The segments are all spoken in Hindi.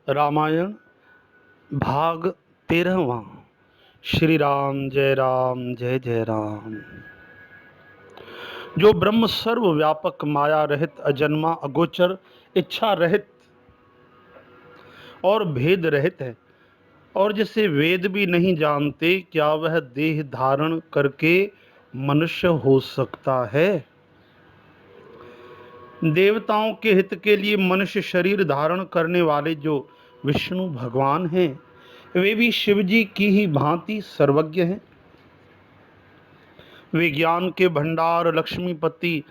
रामायण भाग 13वां। श्री राम जय जय राम। जो ब्रह्म सर्वव्यापक माया रहित अजन्मा अगोचर इच्छा रहित और भेद रहित है और जिसे वेद भी नहीं जानते, क्या वह देह धारण करके मनुष्य हो सकता है? देवताओं के हित के लिए मनुष्य शरीर धारण करने वाले जो विष्णु भगवान हैं, वे भी शिव जी की ही भांति सर्वज्ञ हैं। वे ज्ञान के भंडार, लक्ष्मीपति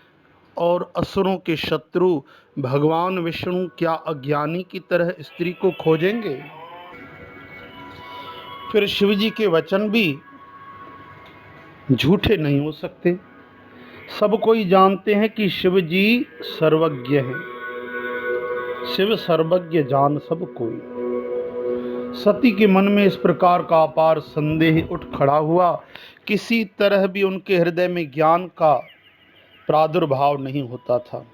और असुरों के शत्रु भगवान विष्णु क्या अज्ञानी की तरह स्त्री को खोजेंगे? फिर शिव जी के वचन भी झूठे नहीं हो सकते। सब कोई जानते हैं कि शिव जी सर्वज्ञ हैं। शिव सर्वज्ञ जान सब कोई। सती के मन में इस प्रकार का अपार संदेह उठ खड़ा हुआ, किसी तरह भी उनके हृदय में ज्ञान का प्रादुर्भाव नहीं होता था।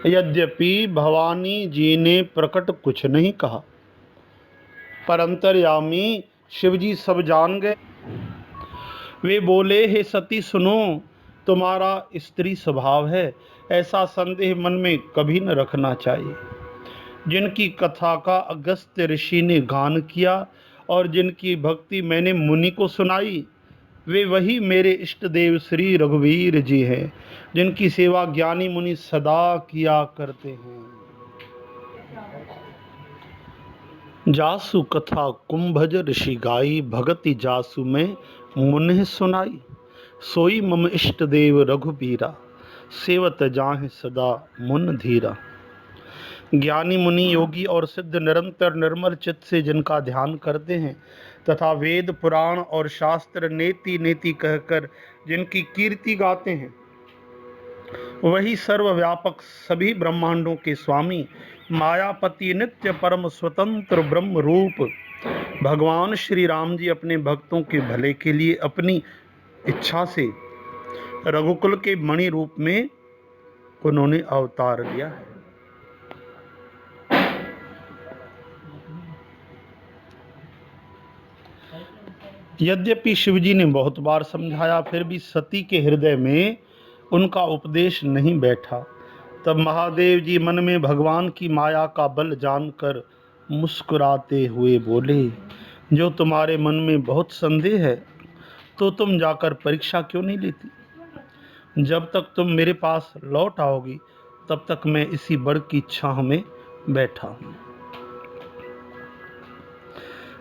यद्यपि भवानी जी ने प्रकट कुछ नहीं कहा, पर अंतर्यामी शिव जी सब जान गए। वे बोले, हे सती सुनो, तुम्हारा स्त्री स्वभाव है, ऐसा संदेह मन में कभी न रखना चाहिए। जिनकी कथा का अगस्त्य ऋषि ने गान किया और जिनकी भक्ति मैंने मुनि को सुनाई, वे वही मेरे इष्ट देव श्री रघुवीर जी हैं, जिनकी सेवा ज्ञानी मुनि सदा किया करते हैं। जासु कथा कुंभज ऋषि गाई, भगति जासु में मुनि सुनाई। सोई मम इष्ट देव रघुबीरा, सेवत जाहि सदा मुन धीरा। ज्ञानी मुनि योगी और सिद्ध निरंतर निर्मल चित्त से जिनका ध्यान करते हैं तथा वेद पुराण और शास्त्र नेति नेति कहकर जिनकी कीर्ति गाते हैं, वही सर्वव्यापक सभी ब्रह्मांडों के स्वामी मायापति नित्य परम स्वतंत्र ब्रह्म रूप भगवान श्री राम जी अपने भक्तों के भले के लिए अपनी इच्छा से रघुकुल के मणि रूप में उन्होंने अवतार लिया है। यद्यपि शिवजी ने बहुत बार समझाया, फिर भी सती के हृदय में उनका उपदेश नहीं बैठा। तब महादेव जी मन में भगवान की माया का बल जानकर मुस्कुराते हुए बोले, जो तुम्हारे मन में बहुत संदेह है तो तुम जाकर परीक्षा क्यों नहीं लेती? जब तक तुम मेरे पास लौट आओगी तब तक मैं इसी बड़ की छाह में बैठा हूँ।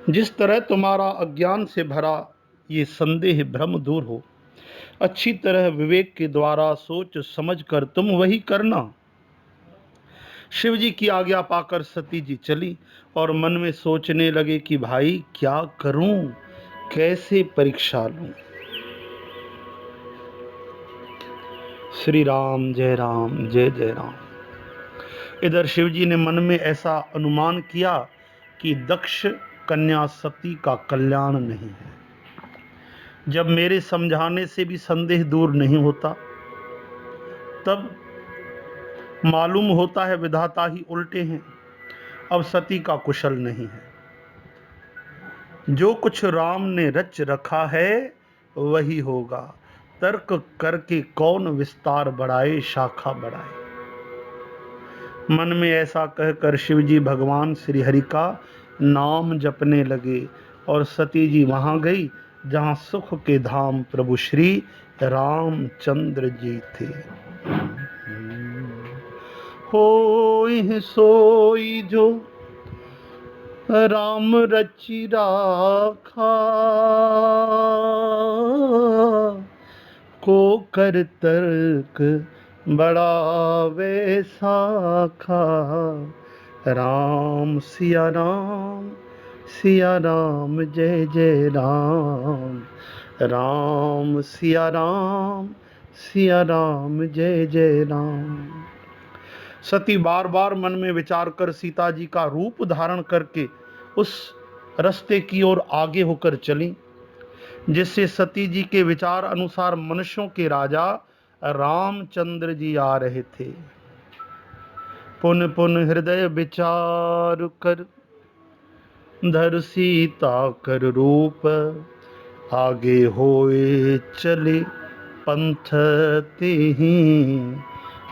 जिस तरह तुम्हारा अज्ञान से भरा ये संदेह भ्रम दूर हो, अच्छी तरह विवेक के द्वारा सोच समझकर तुम वही करना। शिव जी की आज्ञा पाकर सती जी चली और मन में सोचने लगे कि भाई क्या करूं, कैसे परीक्षा लूं। श्री राम जय जय राम। इधर शिव जी ने मन में ऐसा अनुमान किया कि दक्ष कन्या सती का कल्याण नहीं है। जब मेरे समझाने से भी संदेह दूर नहीं होता, तब मालूम होता है विधाता ही उल्टे हैं। अब सती का कुशल नहीं है। जो कुछ राम ने रच रखा है वही होगा। तर्क करके कौन विस्तार बढ़ाए, शाखा बढ़ाए। मन में ऐसा कहकर शिवजी भगवान श्री हरि का नाम जपने लगे और सती जी वहां गई जहां सुख के धाम प्रभु श्री रामचंद्र जी थे। होई सोई जो राम रचि राखा, को कर तर्क बढ़ावे शाखा। राम सिया राम जय जय राम। राम सिया राम जय जय राम। सती बार बार मन में विचार कर सीता जी का रूप धारण करके उस रास्ते की ओर आगे होकर चली जिससे सती जी के विचार अनुसार मनुष्यों के राजा रामचंद्र जी आ रहे थे। पुन पुन हृदय विचार कर, धर सीता कर रूप, आगे होए चले पंथ तेहि,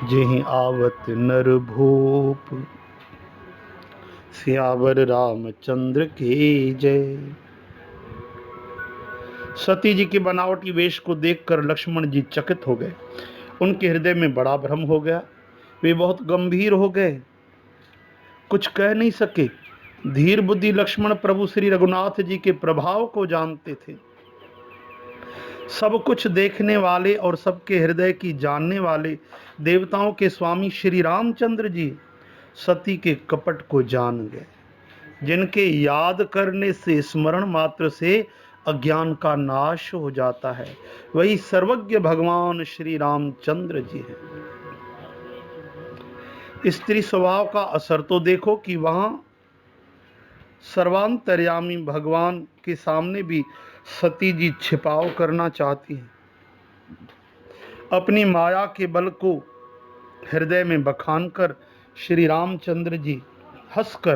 जेहि आवत नर भूप। सियावर रामचंद्र की जय। सती जी के बनावटी वेश को देखकर लक्ष्मण जी चकित हो गए। उनके हृदय में बड़ा भ्रम हो गया। वे बहुत गंभीर हो गए, कुछ कह नहीं सके। धीर बुद्धि लक्ष्मण प्रभु श्री रघुनाथ जी के प्रभाव को जानते थे। सब कुछ देखने वाले और सबके हृदय की जानने वाले देवताओं के स्वामी श्री रामचंद्र जी सती के कपट को जान गए, जिनके याद करने से, स्मरण मात्र से अज्ञान का नाश हो जाता है, वही सर्वज्ञ भगवान श्री रामचंद्र जी हैं। स्त्री स्वभाव का असर तो देखो कि वहां सर्वांतर्यामी भगवान के सामने भी सती जी छिपाव करना चाहती हैं। अपनी माया के बल को हृदय में बखान कर श्री रामचंद्र जी हंसकर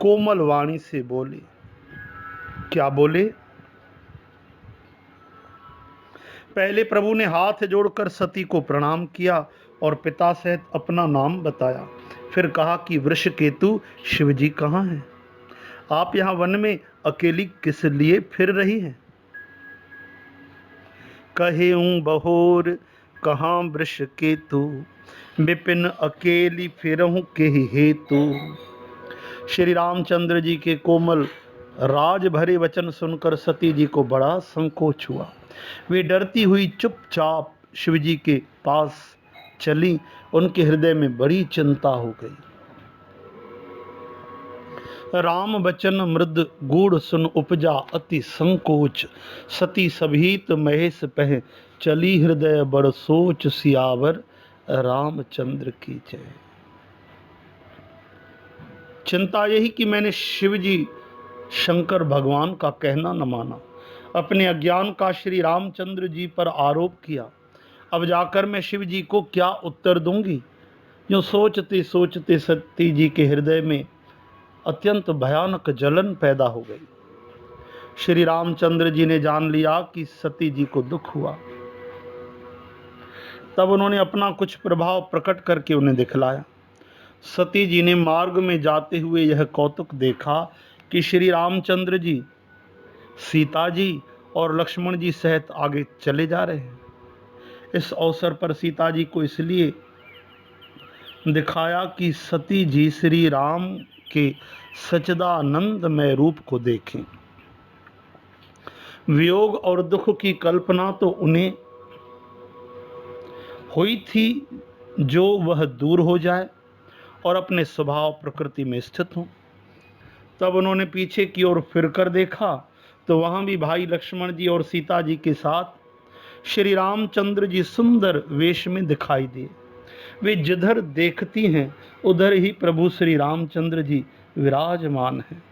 कोमल वाणी से बोले। क्या बोले? पहले प्रभु ने हाथ जोड़कर सती को प्रणाम किया और पिता सहित अपना नाम बताया। फिर कहा कि वृषकेतु शिवजी कहाँ हैं? आप यहाँ वन में अकेली किस लिए फिर रही हैं? कहेऊं बहोर कहाँ वृषकेतु, विपिन अकेली फिरहूं के हेतु। श्री रामचंद्र जी के कोमल राज भरे वचन सुनकर सती जी को बड़ा संकोच हुआ। वे डरती हुई चुपचाप शिवजी के पास चली। उनके हृदय में बड़ी चिंता हो गई। राम बचन मृद गूढ़ सुन उपजा अति संकोच, सती सभीत महेश पह चली हृदय बड़ सोच। सियावर रामचंद्र की जय। चिंता यही कि मैंने शिवजी शंकर भगवान का कहना न माना, अपने अज्ञान का श्री रामचंद्र जी पर आरोप किया। अब जाकर मैं शिव जी को क्या उत्तर दूंगी? यूं सोचते सोचते सती जी के हृदय में अत्यंत भयानक जलन पैदा हो गई। श्री रामचंद्र जी ने जान लिया कि सती जी को दुख हुआ। तब उन्होंने अपना कुछ प्रभाव प्रकट करके उन्हें दिखलाया। सती जी ने मार्ग में जाते हुए यह कौतुक देखा कि श्री रामचंद्र जी सीता जी और लक्ष्मण जी सहित आगे चले जा रहे हैं। इस अवसर पर सीता जी को इसलिए दिखाया कि सती जी श्री राम के सच्चिदानंदमय रूप को देखें। वियोग और दुख की कल्पना तो उन्हें हुई थी, जो वह दूर हो जाए और अपने स्वभाव प्रकृति में स्थित हों। तब उन्होंने पीछे की ओर फिरकर देखा तो वहां भी भाई लक्ष्मण जी और सीता जी के साथ श्री रामचंद्र जी सुंदर वेश में दिखाई दिए। वे जिधर देखती हैं उधर ही प्रभु श्री रामचंद्र जी विराजमान हैं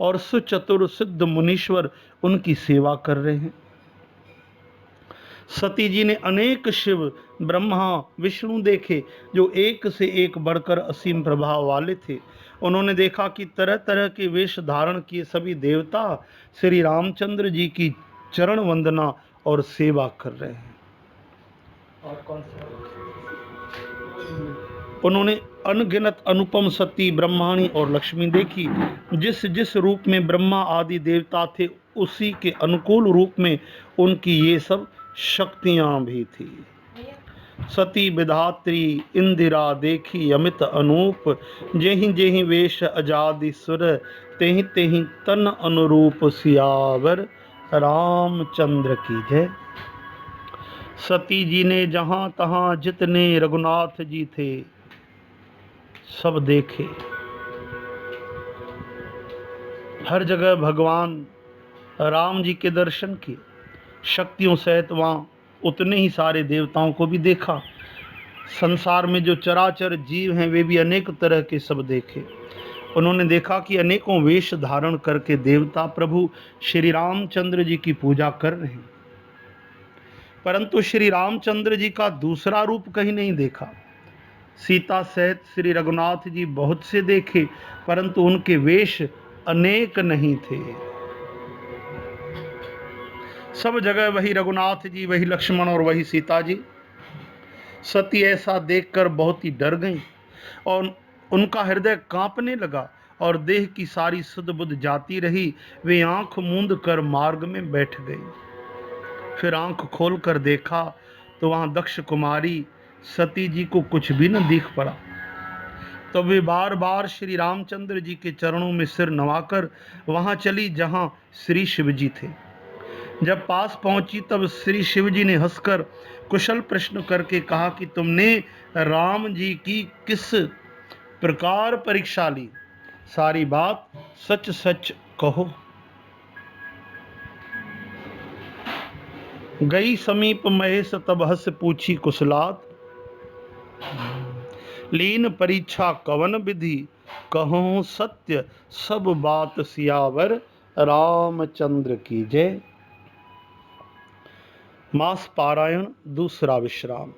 और सुचतुर सिद्ध मुनीश्वर उनकी सेवा कर रहे हैं। सती जी ने अनेक शिव, ब्रह्मा, विष्णु देखे, जो एक से एक बढ़कर असीम प्रभाव वाले थे। उन्होंने देखा कि तरह तरह के वेश धारण किए सभी देवता श्री रामचंद्र जी की चरण वंदना और सेवा कर रहे हैं। और कौन सा? उन्होंने अनगिनत अनुपम सती, ब्रह्माणी और लक्ष्मी देखी। जिस जिस रूप में ब्रह्मा आदि देवता थे, उसी के अनुकूल रूप में उनकी ये सब शक्तियां भी थी। सती विधात्री इंदिरा देखी अमित अनूप, जेहि जेहि वेश अजादि सुर, तेहि तेहि तन अनुरूप। सियावर रामचंद्र की जय। सती जी ने जहां तहां जितने रघुनाथ जी थे सब देखे। हर जगह भगवान राम जी के दर्शन किए। शक्तियों सहित वहाँ उतने ही सारे देवताओं को भी देखा। संसार में जो चराचर जीव हैं वे भी अनेक तरह के सब देखे। उन्होंने देखा कि अनेकों वेश धारण करके देवता प्रभु श्री रामचंद्र जी की पूजा कर रहे हैं, परंतु श्री रामचंद्र जी का दूसरा रूप कहीं नहीं देखा। सीता सहित श्री रघुनाथ जी बहुत से देखे, परंतु उनके वेश अनेक नहीं थे। सब जगह वही रघुनाथ जी, वही लक्ष्मण और वही सीता जी। सती ऐसा देखकर बहुत ही डर गईं और उनका हृदय कांपने लगा और देह की सारी सुध बुध जाती रही। वे आंख मूंद कर मार्ग में बैठ गई। फिर आंख खोल कर देखा तो वहां दक्ष कुमारी सती जी को कुछ भी न दिख पड़ा। तो वे बार बार श्री रामचंद्र जी के चरणों में सिर नवाकर वहां चली जहां श्री शिव जी थे। जब पास पहुंची तब श्री शिव जी ने हंसकर कुशल प्रश्न करके कहा कि तुमने राम जी की किस प्रकार परीक्षा ली, सारी बात सच सच कहो। गई समीप महेश तब हंस पूछी कुशलात, लीन परीक्षा कवन विधि, कहूं सत्य सब बात सियावर रामचंद्र की जय। मास पारायण दूसरा विश्राम।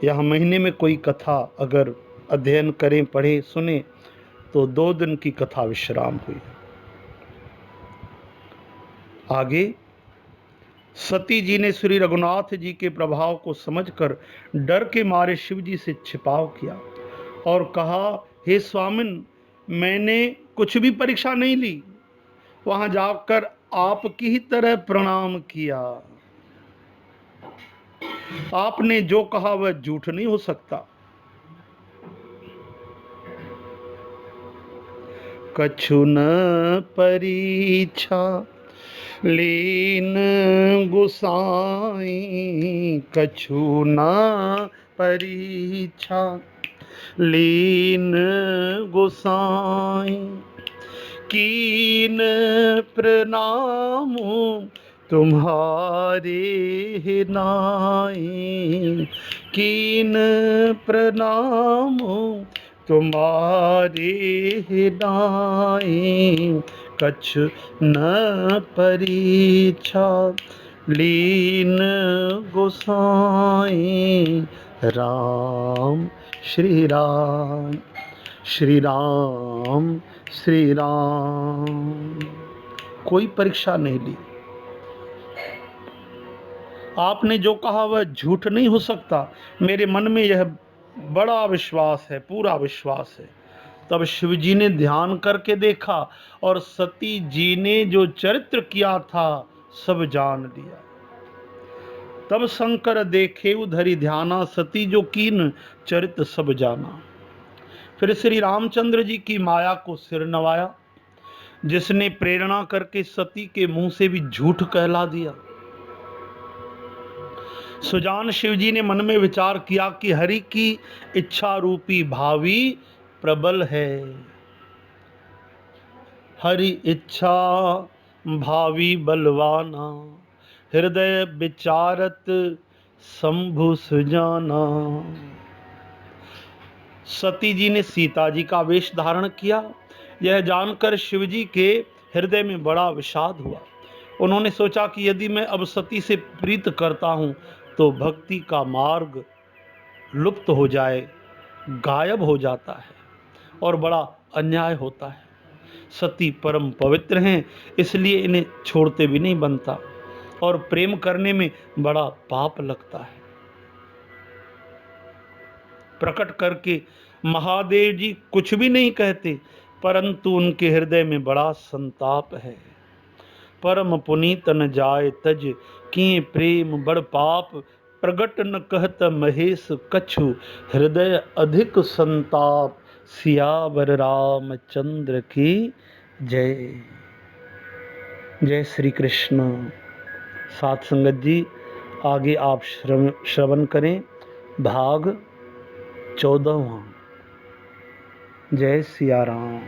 यह महीने में कोई कथा अगर अध्ययन करें, पढ़े, सुने तो 2 दिन की कथा विश्राम हुई। आगे सती जी ने श्री रघुनाथ जी के प्रभाव को समझकर डर के मारे शिव जी से छिपाव किया और कहा, हे स्वामिन, मैंने कुछ भी परीक्षा नहीं ली, वहां जाकर आपकी ही तरह प्रणाम किया। आपने जो कहा वह झूठ नहीं हो सकता। कछु न परीक्षा लीन गुसाई, कछु न परीक्षा लीन गुसाई, कीन प्रणाम तुम्हारे नाई, कीन प्रणाम तुम्हारे नाई, कछु न परीक्षा लीन गोसाई। राम श्री राम श्री राम श्री राम। कोई परीक्षा नहीं ली। आपने जो कहा वह झूठ नहीं हो सकता। मेरे मन में यह बड़ा विश्वास है, पूरा विश्वास है। तब शिव जी ने ध्यान करके देखा और सती जी ने जो चरित्र किया था सब जान लिया। तब शंकर देखे उधरी ध्याना, सती जो कीन चरित्र सब जाना। फिर श्री रामचंद्र जी की माया को सिर नवाया, जिसने प्रेरणा करके सती के मुंह से भी झूठ कहला दिया। सुजान शिव जी ने मन में विचार किया कि हरि की इच्छा रूपी भावी प्रबल है। हरि इच्छा भावी बलवाना, हृदय विचारत शंभु सुजाना। सती जी ने सीता जी का वेश धारण किया। यह जानकर शिव जी के हृदय में बड़ा विषाद हुआ। उन्होंने सोचा कि यदि मैं अब सती से प्रीत करता हूं तो भक्ति का मार्ग लुप्त हो जाए, गायब हो जाता है और बड़ा अन्याय होता है। सती परम पवित्र हैं, इसलिए इन्हें छोड़ते भी नहीं बनता और प्रेम करने में बड़ा पाप लगता है। प्रकट करके महादेव जी कुछ भी नहीं कहते, परंतु उनके हृदय में बड़ा संताप है। परम पुनीत न जाय तज, किए प्रेम बड़ पाप, प्रगट न कहत महेश कछु, हृदय अधिक संताप। सियावर रामचंद्र की जय। जय श्री कृष्ण। साथ संगत जी, आगे आप श्रवण करें भाग 14वां। जय सिया राम।